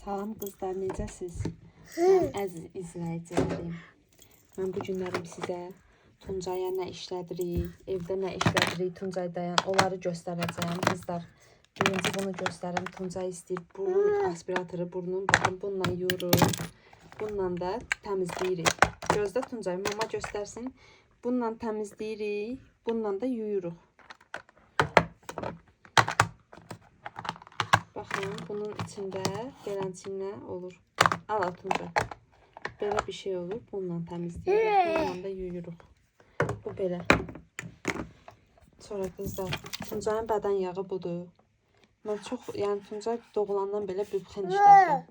Salam qızlar, necəsiz? Mən əziz izləyicilərim. Mən bu günlərim sizə Tuncaya nə işlədirik, evdə nə işlədirik, Tuncay dayan, onları göstərəcəm. Qızlar, birinci bunu göstərim. Tuncay istəyir burun aspiratoru, burnun baxın, bununla yuyuruq. Bununla da təmizləyirik. Gözdə Tuncay, mama göstərsin. Bununla təmizləyirik, bununla da yuyuruq. Baxın, bunun içində beləncə olur. Al Tuncay. Belə bir şey olur. Bununla təmizləyirik, bununla da yuyuruq. Bu belə. Sonra qızlar, Tuncayın bədən yağı budur. Mən çox, yəni Tuncay doğulandan belə bübxən işlədirəm.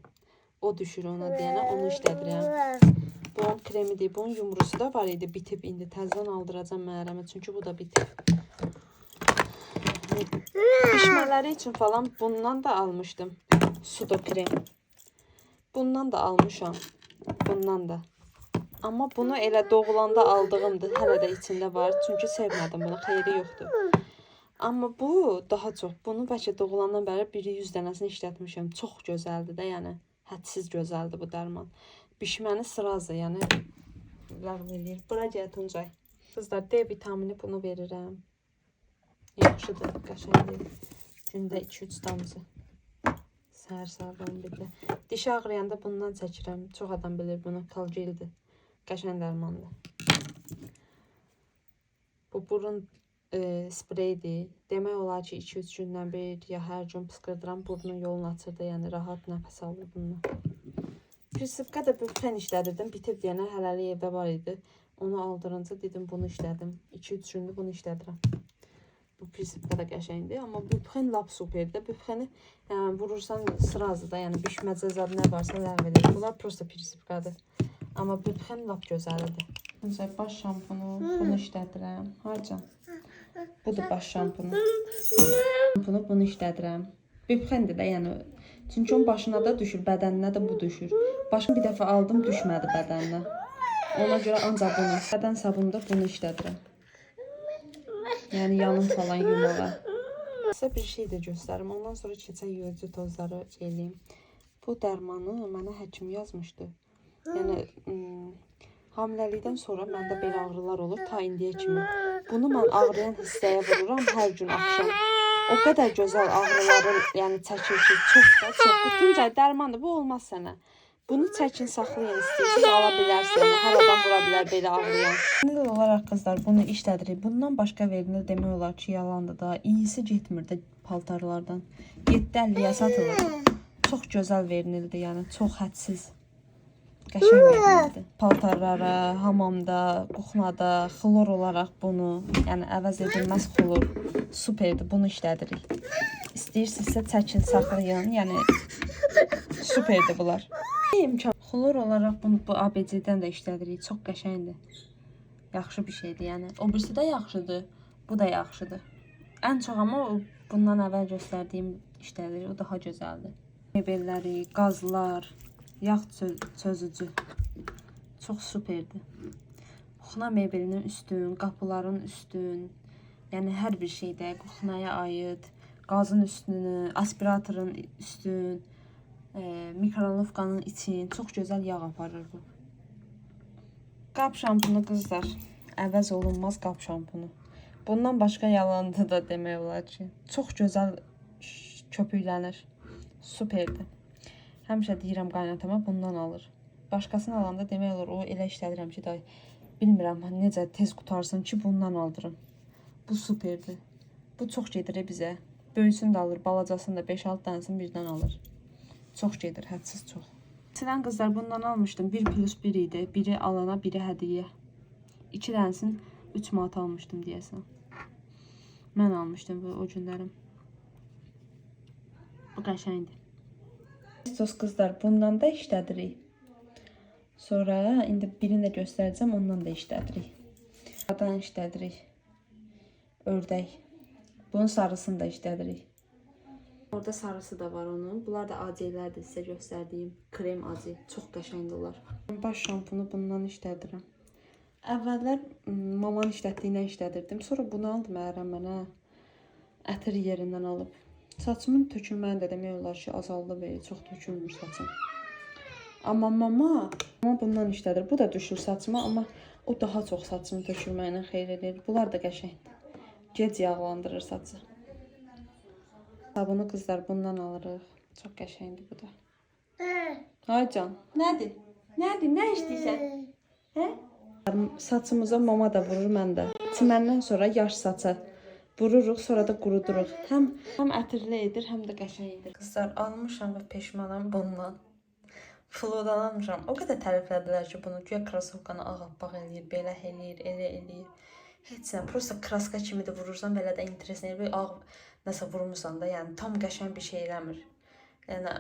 O düşür ona deyənə, onu işlədirəm. Bunun kremidir, bunun yumrusu da var idi, bitib indi. Təzədən aldıracam məhərəmə, çünki bu da bitib. Pişmələri üçün falan bundan da almışdım. Sudo krem. Bundan da almışam. Bundan da. Amma bunu elə doğulanda aldığımdır. Hələ də içində var. Çünki sevmədim bunu. Xeyri yoxdur. Amma bu daha çox. Bunu bəlkə doğulandan bəri 100 dənəsini işlətmişəm. Çox gözəldir də, yəni. Hədsiz gözəldir bu dərman. Bişməni sırazı, yəni. Ləğv eləyir. Bura gəl Tuncay. Qızlar, D vitamini bunu verirəm. Yaxşıdır, qəşəngdir. Gündə 2-3 damcı. Səhər-səhər bunu bir də. Diş ağrıyanda bundan çəkirəm. Çox adam bilir bunu. Kalgeldir. Qəşəng dərmandır. Bu burun spreydir. Demək olar ki 2-3 gündən bir ya hər gün pıskırdıram. Burnun yolunu açır da, yəni rahat nəfəs alır bununla. Prisipka da bübxən işlədirdim. Bitib deyənə hələlik evdə var idi. Onu aldırınca dedim bunu işlədim. 2-3 gündür bunu işlədirəm. Bu prisipka da qəşəngdir. Amma bübxən lap superdir. Bübxəni yəni, vurursan sırazı da, yəni bişməcə zad nə varsa ləğv edir. Bunlar prosta prisipkadır. Amma bübxən lap gözəlidir. Mesela baş şampunu, bunu işlədirəm. Harca? Budur baş şampunu. Bunu işlədirəm. Bübxəndir də, yəni. Çünki onun başına da düşür, bədəninə də bu düşür. Başını bir dəfə aldım, düşmədi bədəninə. Ona görə ancaq bunu, bədən sabunu da bunu işlədirəm. Yəni yanım falan yumağa. Sizə bir şey də göstərim. Ondan sonra keçək yuyucu tozları eləyim. Bu dərmanı mənə həkim yazmışdı. Yəni hamiləlikdən sonra məndə belə ağrılar olur ta indiyə kimi. Bunu mən ağrıyan hissəyə vururam hər gün axşam. O qədər gözəl ağrıları yəni çəkir ki, çox da çox. Bu Tuncay dərmandır, bu olmaz sənə. Bunu çəkin, saxlayın, istəyirsiniz, ala bilərsiniz. Hər adam vura bilər belə ağrıyan. Genel olaraq qızlar bunu işlədirik. Bundan başqa verilir, demək olar ki, yalandır da. İyisi getmir də paltarlardan. 7.50-yə satılır. Çox gözəl verilirdi, yəni çox hədsiz. Qəşəng verilirdi. Paltarlara, hamamda, kuxnada, xlor olaraq bunu, yəni əvəz edilməz xlor. Superdir, bunu işlədirik. İstəyirsinizsə çəkin, saxlayın, yəni superdir bunlar. Xlor olaraq bunu bu ABC-dən də işlədirik. Çox qəşəngdir. Yaxşı bir şeydir, yəni. O birisi də yaxşıdır, bu da yaxşıdır. Ən çox amma bundan əvvəl göstərdiyim işlədirik, o daha gözəldir. Mebelləri, qazlar, yağ çözücü. Çox superdir. Kuxna mebelinin üstün, qapıların üstün, yəni hər bir şeydə kuxnaya aid, qazın üstünü, aspiratorun üstün, mikronovkanın için çox gözəl yağ aparır bu. Qap şampunu qızlar, əvəz olunmaz qap şampunu. Bundan başqa yalandı da demək olar ki. Çox gözəl köpüklənir. Superdir. Həmişə deyirəm qaynatama bundan alır. Başqasını alanda demək olur, o elə işlədirəm ki, day, bilmirəm necə tez qutarsın ki, bundan aldırım. Bu superdir. Bu çox gedir bizə. Böyüsünü də alır, balacasını da 5-6 dənəsini birdən alır. Çox gedir, hədsiz çox. Silən qızlar bundan almışdım. 1+1 idi. Biri alana, biri hədiyyə. 2 dənəsini 3 manat almışdım deyəsən. Mən almışdım bu o günlərim. Bu qəşəngdir. Sos qızlar bundan da işlədirik. Sonra indi birini də göstərəcəm, ondan da işlədirik. Qadan işlədirik. Ördək. Bunun sarısını da işlədirik. Orada sarısı da var onun. Bunlar da acılardır sizə göstərdiyim. Krem acı. Çox qəşəngdirlər. Baş şampunu bundan işlədirəm. Əvvəllər mamanın işlətdiyindən işlədirdim. Sonra bunu aldım mənə. Ətir yerindən alıb. Saçımın tökülməni də demək olar ki, azaldı belə, çox tökülmür saçım. Amma mama bundan işlədir. Bu da düşür saçıma, amma o daha çox saçımı tökülməyinə xeyir edir. Bunlar da qəşəngdir. Gec yağlandırır saçı. Sabunu qızlar bundan alırıq. Çox qəşəngdir bu da. Ay can, nədir? Nədir? Nə istəyirsən? Hə? Saçımıza mama da vurur, mən də. Çiməndən sonra yaş saça vururuq, sonra da quruduruq. Həm ətirli edir, həm də qəşəng edir. Qızlar, almışam və peşmanam bundan. Flodan almışam. O qədər təriflədilər ki, bunu güya krasovkanı ağappaq eləyir, belə eləyir, elə eləyir. Heç nə, prosta kraska kimi də vurursan, belə də interesli eləyir. Ağ nəsə vurmursan da, yəni tam qəşəng bir şey eləmir. Yəni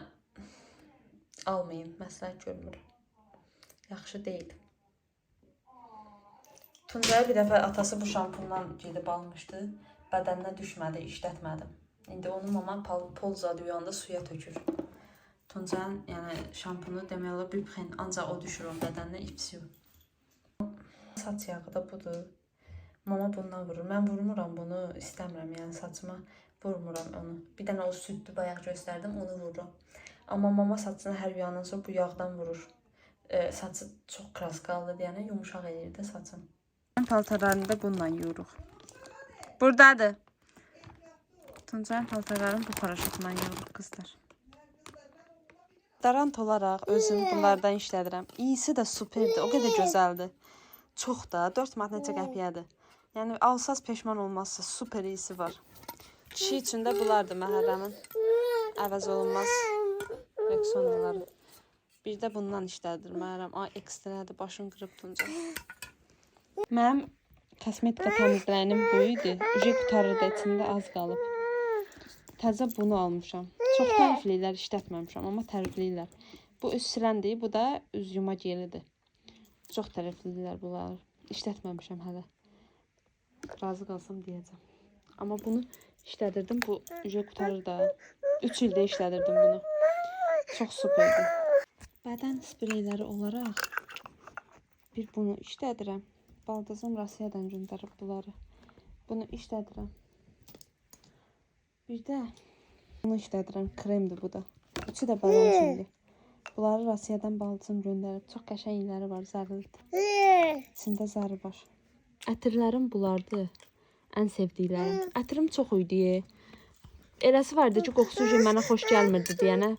almayın, məsləhət görmürəm. Yaxşı deyil. Tuncaya bir dəfə atası bu şampundan gedib almışdı. Bədəninə düşmədi, işlətmədim. İndi onu mama polzadı uyanda suya tökür. Tuncayın yəni şampunu demək olar bir pxen, ancaq o düşür o bədəninə, ipsiyor. Saç yağı da budur. Mama bundan vurur. Mən vurmuram bunu, istəmirəm, yəni saçıma vurmuram onu. Bir dənə o süddü bayaq göstərdim, onu vururam. Amma mama saçına hər yuyandan sonra bu yağdan vurur. Saçı çox kraskalıdır, yəni yumuşaq eləyir də saçın. Paltarlarını da bununla yuyuruq. Buradadır. Tuncayın paltarlarını bu paraşutla yuyuruq qızlar. Darant olaraq özüm bunlardan işlədirəm. İyisi də superdir, o qədər gözəldir. Çox da, 4 manat neçə qəpiyədir. Yəni alsaz peşman olmazsa super iyisi var. Kişi üçün də bunlardır məhərrəmin. Əvəz olunmaz reksonyaları. Bir də bundan işlədir məhərrəm. Ay, ekstradır, başım qırıb Tuncay. Mənim kosmetika təmizləyənim bu idi. Ücə qutarırdı, içində az qalıb. Təzə bunu almışam. Çox tərifləyirlər, işlətməmişəm, amma tərifləyirlər. Bu üz siləndir, bu da üz yuma gelidir. Çox tərifləyirlər bunlar. İşlətməmişəm hələ. Razı qalsam deyəcəm. Amma bunu işlədirdim, bu ücə qutarır da. 3 ildə işlədirdim bunu. Çox superdir. Bədən spreyləri olaraq bir bunu işlədirəm. Baldızım Rusiyadan göndərib bunları. Bunu işlədirəm. Bir də bunu işlədirəm. Kremdir bu da. Üçü də balansındır. Bunları Rusiyadan baldızım göndərib. Çox qəşəngləri var, zərlidir. İçində zəri var. Ətirlərim bunlardır. Ən sevdiklərim. Ətirim çox idi. Eləsi vardı ki, qoxusu mənə xoş gəlmirdi deyənə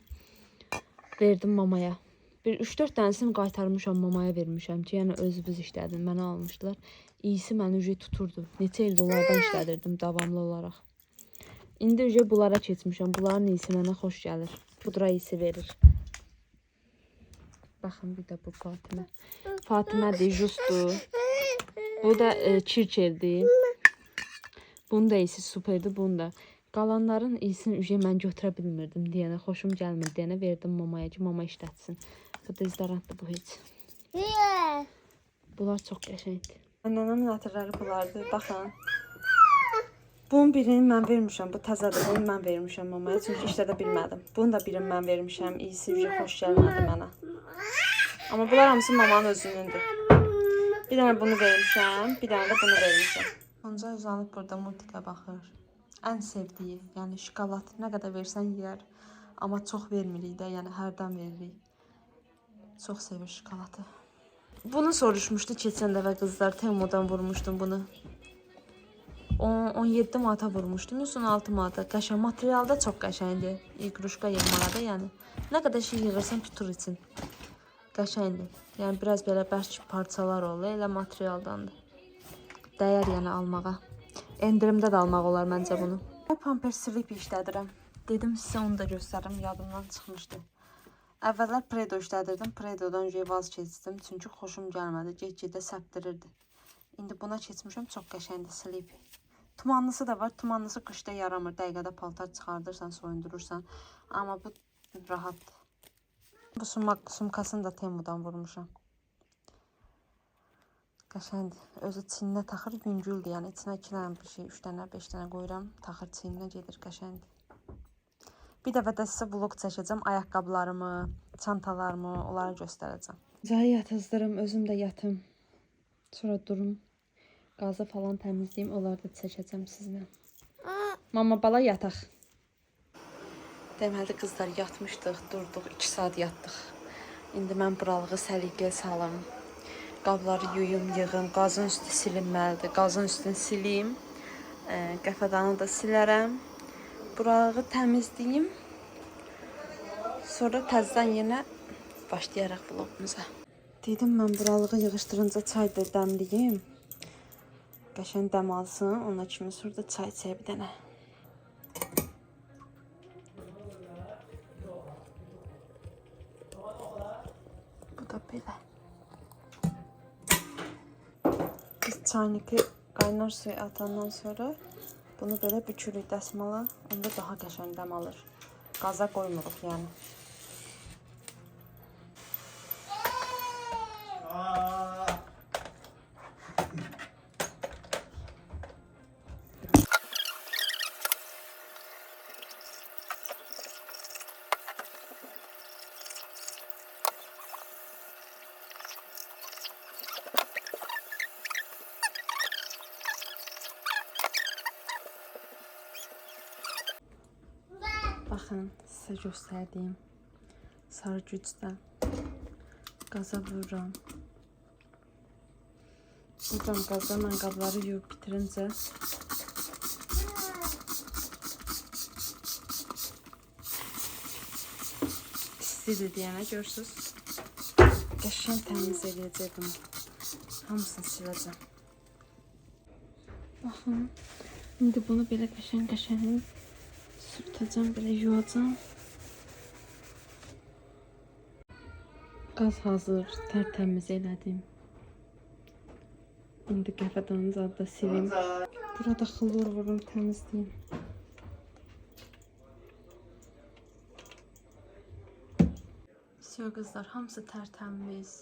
verdim mamaya. Bir 3-4 dənəsini qaytarmışam, mamaya vermişəm ki, yəni özümüz işlədim, mənə almışdılar. İyisi məni ücə tuturdu. Neçə ildə onlardan işlədirdim davamlı olaraq. İndi ücə bunlara keçmişəm. Bunların iyisi mənə xoş gəlir. Pudra iyisi verir. Baxın, bir də bu Fatimə. Fatimədir, justdur. Bu da Çirçerdir. Bunun da iyisi superdir, bunun da. Qalanların iyisini ücə mən götürə bilmirdim deyənə, xoşum gəlmir deyənə verdim mamaya ki, mama işlətsin. Bu dezodorantdır bu heç. Bunlar çox qəşəngdir. Nənəmin ətirləri bunlardır. Baxın. Bunun birini mən vermişəm. Bu təzədir. Bunu mən vermişəm mamaya. Çünki işlədə bilmədim. Bunu da birini mən vermişəm. İyisi ücə xoş gəlmədi mənə. Amma bunlar hamısı mamanın özünündür. Bir dənə bunu vermişəm. Bir dənə də bunu vermişəm. Tuncay uzanıb burada multikə baxır. Ən sevdiyi, yəni şokolad. Nə qədər versən yeyər. Amma çox vermirik də, yəni hərdən veririk. Çox sevir şokoladı. Bunu soruşmuşdu keçən dəfə qızlar. Temudan vurmuşdum bunu. 17 manata vurmuşdum. 16 manata. Qəşəng. Materialda çox qəşəngdir. İqruşka yığmağa da, yəni. Nə qədər şey yığırsan tutur için. Qəşəngdir. Yəni biraz belə bərk parçalar olur. Elə materialdandır. Dəyər yəni almağa. Endirimdə də almaq olar məncə bunu. Pampers Slip işlədirəm. Dedim sizə onu da göstərim. Yadımdan çıxmışdı. Əvvəllər Predo işlədirdim. Predodan vaz keçdim. Çünki xoşum gəlmədi. Get-gedə səpdirirdi. İndi buna keçmişəm. Çox qəşəngdir Slip. Tumanlısı da var. Tumanlısı qışda yaramır. Dəqiqədə paltar çıxardırsan, soyundurursan. Amma bu rahatdır. Bu sumkasını da Temudan vurmuşam. Qəşəngdir. Özü çininə taxır, yüngüldür. Yəni içinə 2 dənə bir şey, 3 dənə, 5 dənə qoyuram. Taxır çininə gedir, qəşəngdir. Bir dəfə də sizə vlog çəkəcəm. Ayaqqabılarımı, çantalarımı, onları göstərəcəm. Cayı yatızdırım, özüm də yatım. Sonra durum. Qazı falan təmizləyim, onları da çəkəcəm sizinlə. Mama bala yataq. Deməli qızlar yatmışdıq, durduq, 2 saat yatdıq. İndi mən buralığı səliqəyə salım. Qabları yuyum, yığım, qazın üstü silinməlidir. Qazın üstünü sileyim. Qəfədanı da silərəm. Buralığı təmizləyim. Sonra təzədən yenə başlayaraq vlogumuza. Dedim mən buralığı yığışdırınca çay da dəmliyim. Qəşəng dəm alsın. Ona kimi sonra çay içəyə bir dənə. Bu da belə. Biz çaynikı qaynar suya atandan sonra bunu belə bükürük dəsmala. Onda daha qəşəng dəm alır. Qaza qoymuruq yəni. Baxın, sizə göstərdiyim sarı gücdən qaza vururam. Vururam qaza, mən qabları yuyub bitirincə istidir deyənə görürsünüz. Qəşəng təmiz eləyəcək bunu. Hamısını siləcəm. Baxın, indi bunu belə qəşəng sürtəcəm, belə yuyacam. Qaz hazır, tərtəmiz elədim. İndi qəfədanın zadı da silim. Burada xılor vurum, təmizləyim. Söy qızlar, hamısı tərtəmiz.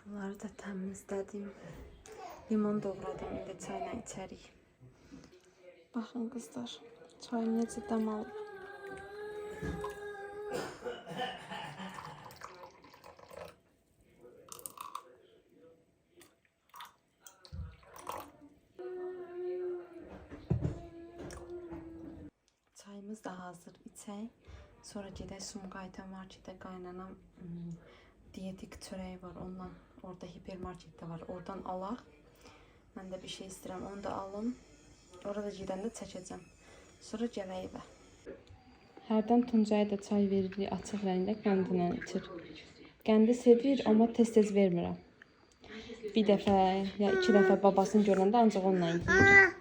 Bunları da təmizlədim. Limon doğradım, indi çayla içərik. Baxın qızlar. Çay necə dəm alıb. Çayımız da hazır, içək. Sonra gedək Sumqayıta marketə qaynanan dietik çörəyi var. Ondan orada hipermarketdə var. Oradan alaq. Mən də bir şey istəyirəm, onu da alım. Orada gedəndə çəkəcəm. Sonra gələk evə. Hərdən Tuncaya da çay veririk açıq rəngdə, qəndinə içir. Qəndi sevir, amma tez-tez vermirəm. Bir dəfə ya 2 dəfə babasını görəndə ancaq onunla yiyir.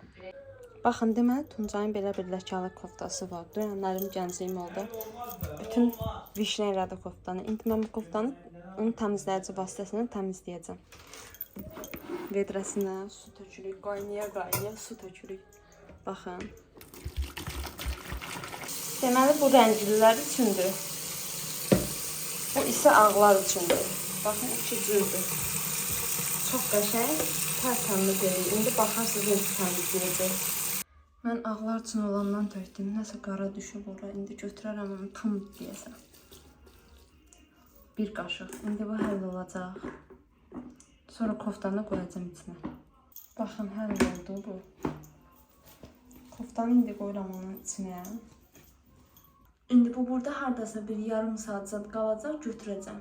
Baxın, deməli Tuncayın belə bir ləkəli koftası var. Dönənlərim gəncliyim oldu. Bütün vişnə elədi koftanı. İndi mən bu koftanı onun təmizləyici vasitəsilə təmizləyəcəm. Vedrəsinə su tökürük, qaynaya su tökürük. Baxın. Deməli bu rənglilər üçündür. Bu isə ağlar üçündür. Baxın, 2 cürdür. Çox qəşəng, tərtəmiz deyil. İndi baxarsınız necə təmizləyəcək. Mən ağlar üçün olandan tökdüm. Nəsə qara düşüb ora. İndi götürərəm onu tam deyəsən. Bir qaşıq. İndi bu həll olacaq. Sonra koftanı qoyacağım içinə. Baxın, həll oldu bu. Koftanı indi qoyuram onun içinə. İndi bu burada hardasa bir yarım saat qalacaq, götürəcəm.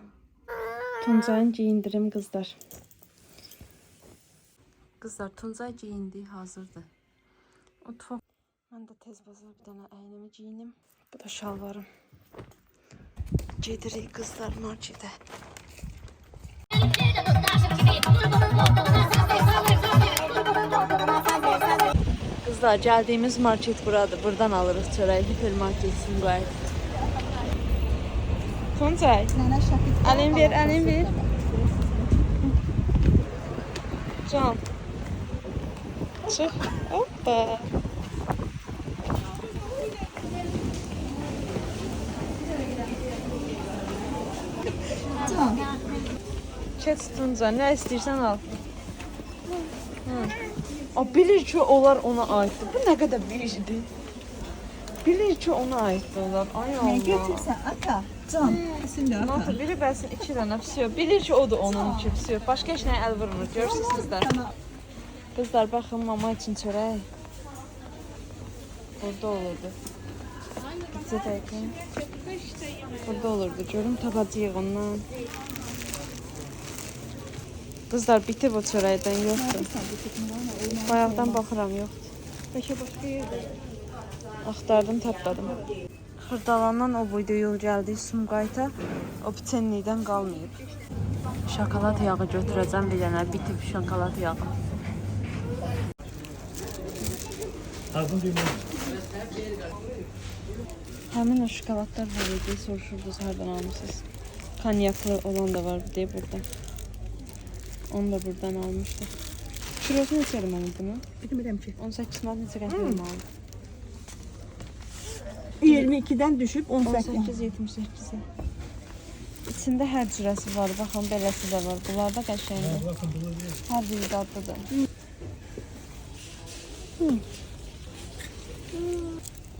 Tuncayın geyindirim qızlar. Qızlar, Tuncay geyindi, hazırdır. Mən də tez bazar bir dənə əynimi geyinim. Bu da şalvarım. Gedirik qızlar marketə. Kızlar, geldiğimiz market buradır. Buradan alırız çöreği. Hipermarket Sumqayıt. Tuncay. Elin ver, elin ver. Can. Çık. Hoppa. Can. Keç Tuncay, ne istiyorsan al. O bilir ki onlar ona aittir. Bu ne kadar büyüdü. Bilir ki ona aittir onlar. Ay Allah. Ne getirsen ata. Can. Şimdi ata. Nata biri versin 2 dənə pisiyor. Bilir ki o da onun ki pisiyor. Başka heç nəyə əl vurmur. Görürsünüz sizlər. Kızlar baxın mama için çörək. Burada olurdu. 2 dəqiqə. Burada olurdu. Görüm tapacağıq ondan. Qızlar bitib o çörəkdən yoxdur. Bayaqdan baxıram yoxdur. Başa başqa yerdə. Axtardım, tapmadım. Xırdalandan o boyda yol gəldik Sumqayıta. O biçenlikdən qalmayıb. Şokolad yağı götürəcəm bir dənə. Bitib şokolad yağı. Həmin o şokoladlar var idi. Soruşurdunuz hardan almışsınız. Kanyaklı olan da var bir de burada. Onu da buradan almışlar. Kilosu neçə aldım bunu? Bilmirəm ki. 18 manat neçə qəpik aldım? 22-dən düşüb 18. 18-78'e. İçində hər cürəsi var. Baxın, beləsi də var. Bunlar da qəşəngdir. Hər biri dadlıdır.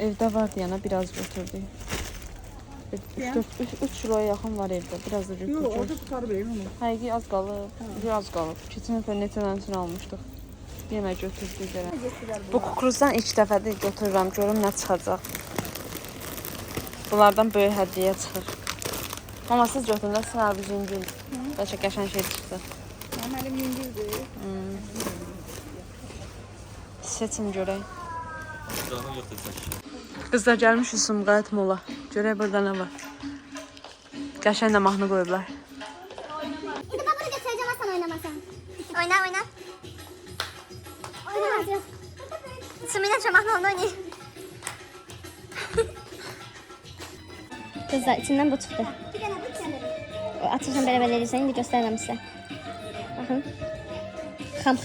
Evdə var deyənə biraz götürdük. 3 kiloya yaxın var evdə. Biraz da Yox, götürəcək. orada tutarı verir onu. Həqiqi az qalıb. Az qalıb. Keçən dəfə neçə dənəsini almışdıq. Yenə götürdük görə. Bu kukuruzdan ilk dəfədir götürürəm. Görüm nə çıxacaq. Bunlardan böyük hədiyyə çıxır. Amma siz götürün də sizin abi zingil. Bəlkə qəşəng şey çıxdı. Mənim yüngüldür. Seçin görək. Qızlar gəlmişik Sumqayıt mola. Görək burada nə var. Qəşəng də mahnı qoyublar. İndi ben bunu götüreceğim Hasan oynamasan. Oyna oyna. Oyna hadi. Sümüyle çamaxla onu oynayayım. Kızlar içinden bu çıktı. Açırsan belə verirsən, indi göstərirəm sizə. Baxın. Xam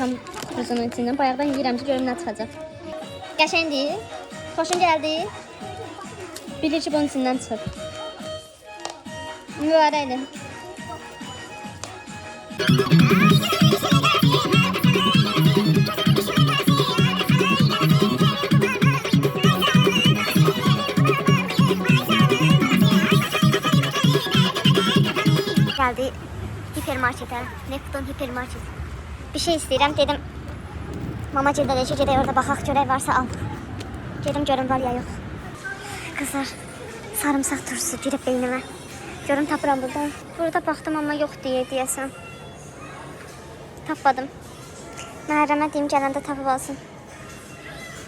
kukuruzunun içindən. Bayaqdan yiyirəm ki, görüm nə çıxacaq. Qəşəngdir. Xoşum gəldi. Bilir ki, bunun içindən çıxır. Mübarəkdir. Geldi hipermarkete, Neptun hipermarket. Bir şey istəyirəm, dedim. Mamacığım da dedi, orada baxaq görək varsa al. Gedim görüm var ya yox. Kızlar, sarımsaq turşusu girib beynimə. Görüm tapıram burada. Burada baxdım amma yox deyəsən. Tapmadım. Məhərrəmə deyim gələndə tapıb alsın.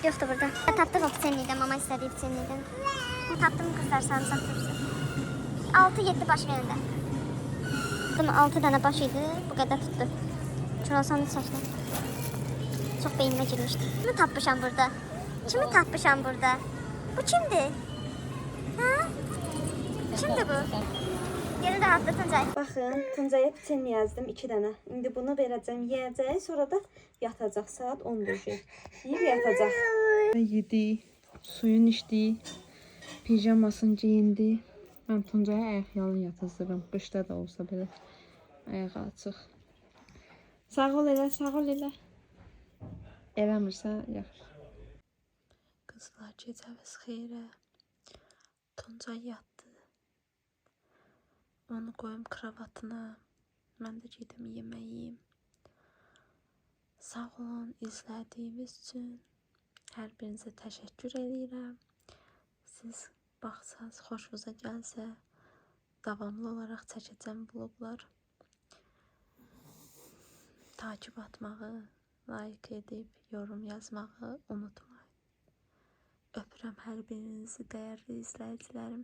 Yoxdur burada. Tapdıq o biçenlikdən, mama istədiyi biçenlikdən. Tapdım kızlar sarımsaq turşusu. 6-7 baş verində. 6 dənə baş idi, bu qədər tutdu. Çoralsandı saçlar. Çox beynimə girmişdi. Kimi tapmışam burada? Kimi tapmışam burada? Bu kimdir? Ha? Kimdir bu? Yeni rahatlı Tuncay. Baxın, Tuncaya biçen yazdım 2 dənə. İndi bunu verəcəm, yeyəcək, sonra da yatacaq. Saat 10-dur. Yeyib yatacaq. Yedi, suyun içdi, pijamasını geyindi. Mən Tuncaya ayaq yalın yatızdırım. Qışda da olsa belə ayağı açıq. Sağ ol elə, sağ ol elə. Eləmirsə, yaxşı. Qızlar, gecəniz xeyrə. Tuncay yatdı. Onu qoyum kravatına. Mən də gedim yemək yeyim. Sağ olun izlədiyiniz üçün. Hər birinizə təşəkkür edirəm. Siz baxsaz, xoşunuza gəlsə, davamlı olaraq çəkəcəm vloglar. Takip atmağı, like edib, yorum yazmağı unutmayın. Öpürəm hər birinizi, dəyərli izləyicilərim.